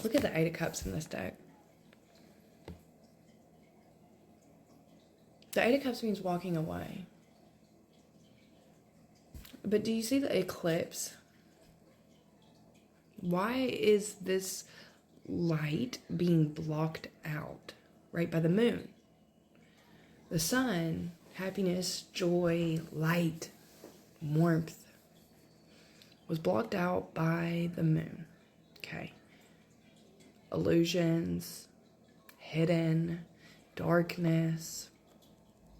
Look at the Eight of Cups in this deck. The Eight of Cups means walking away. But do you see the eclipse? Why is this light being blocked out, right, by the moon? The sun, happiness, joy, light, warmth, was blocked out by the moon. Okay. Illusions, hidden, darkness,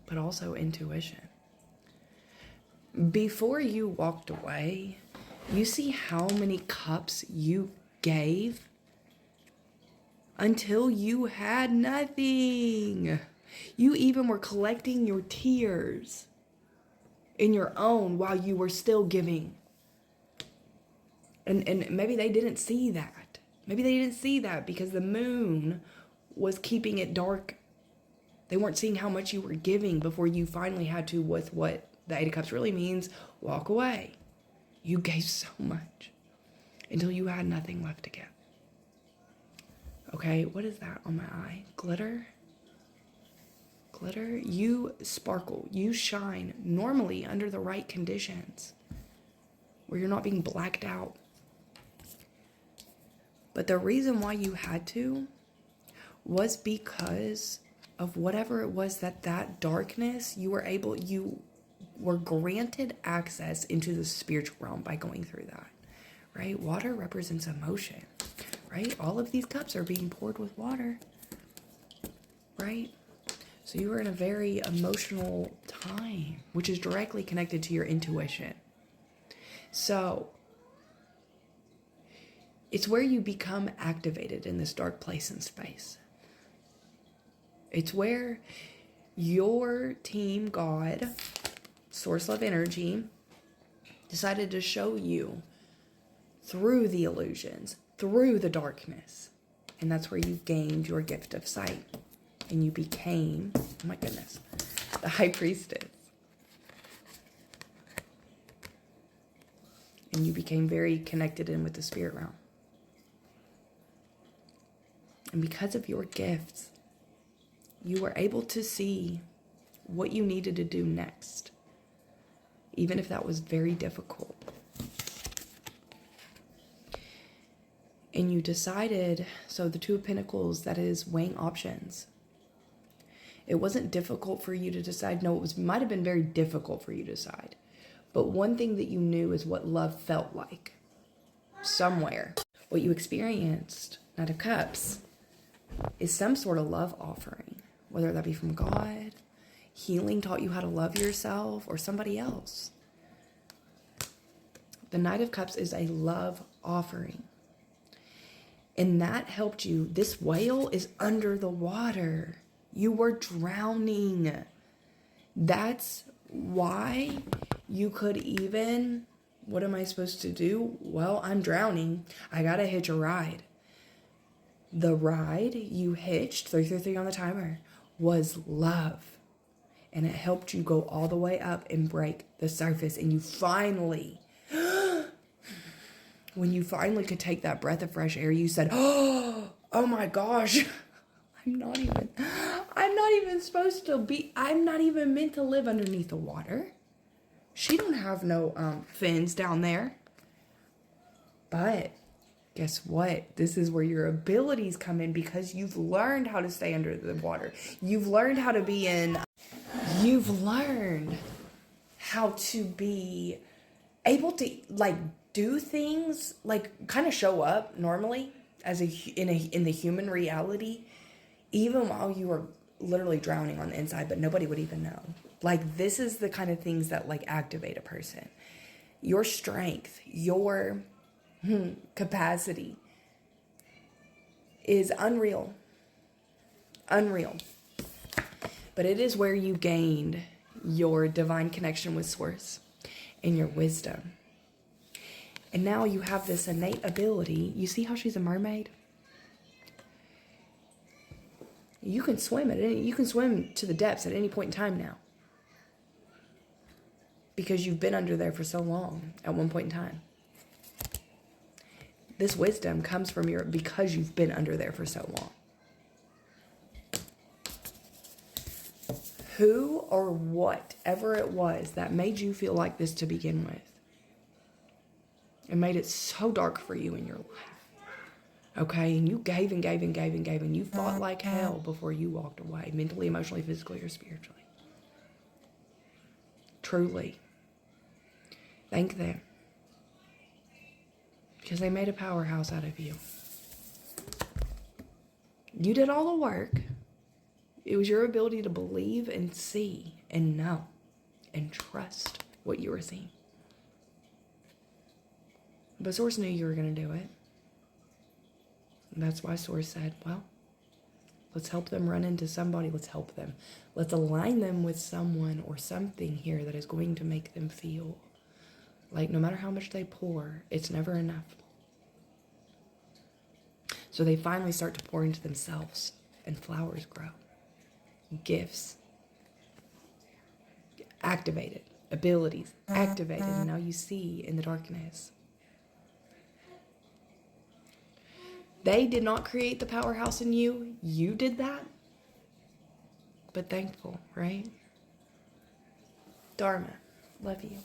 but also intuition. Before you walked away, you see how many cups you gave until you had nothing. You even were collecting your tears in your own while you were still giving. And maybe they didn't see that. Maybe they didn't see that because the moon was keeping it dark. They weren't seeing how much you were giving before you finally had to, with what the Eight of Cups really means, walk away. You gave so much until you had nothing left to give. Okay, what is that on my eye? Glitter? Glitter? You sparkle. You shine normally under the right conditions where you're not being blacked out. But the reason why you had to was because of whatever it was that darkness, you were granted access into the spiritual realm by going through that, right? Water represents emotion, right? All of these cups are being poured with water, right? So you were in a very emotional time, which is directly connected to your intuition. So it's where you become activated in this dark place and space. It's where your team, God, Source Love Energy, decided to show you through the illusions, through the darkness. And that's where you gained your gift of sight. And you became, oh my goodness, the High Priestess. And you became very connected in with the spirit realm. And because of your gifts, you were able to see what you needed to do next, even if that was very difficult. And you decided, so the Two of Pentacles, that is weighing options. It wasn't difficult for you to decide. No, it might have been very difficult for you to decide. But one thing that you knew is what love felt like. Somewhere. What you experienced, Knight of Cups, is some sort of love offering. Whether that be from God, healing taught you how to love yourself, or somebody else. The Knight of Cups is a love offering. And that helped you. This whale is under the water. You were drowning. That's why you could even, what am I supposed to do? Well, I'm drowning. I gotta hitch a ride. The ride you hitched, 333 on the timer, was love. And it helped you go all the way up and break the surface. And you finally, when you finally could take that breath of fresh air, you said, oh my gosh, I'm not even supposed to be, I'm not even meant to live underneath the water. She don't have no fins down there. But guess what? This is where your abilities come in, because you've learned how to stay under the water. You've learned how to be you've learned how to be able to do things, kind of show up normally as in the human reality, even while you were literally drowning on the inside, but nobody would even know. This is the kind of things that activate a person. Your strength, your capacity is unreal. But it is where you gained your divine connection with Source and your wisdom. And now you have this innate ability. You see how she's a mermaid? You can swim to the depths at any point in time now. Because you've been under there for so long at one point in time. This wisdom comes from because you've been under there for so long. Who or whatever it was that made you feel like this to begin with, it made it so dark for you in your life. Okay, and you gave and gave and gave and gave, and you fought like hell before you walked away, mentally, emotionally, physically, or spiritually. Truly. Thank them. Because they made a powerhouse out of you. You did all the work. It was your ability to believe and see and know and trust what you were seeing. But Source knew you were going to do it. And that's why Source said, well, let's help them run into somebody. Let's help them. Let's align them with someone or something here that is going to make them feel like no matter how much they pour, it's never enough. So they finally start to pour into themselves, and flowers grow. Gifts activated, abilities activated, and now you see in the darkness. They did not create the powerhouse in you. You did that. But thankful, right? Dharma, love you.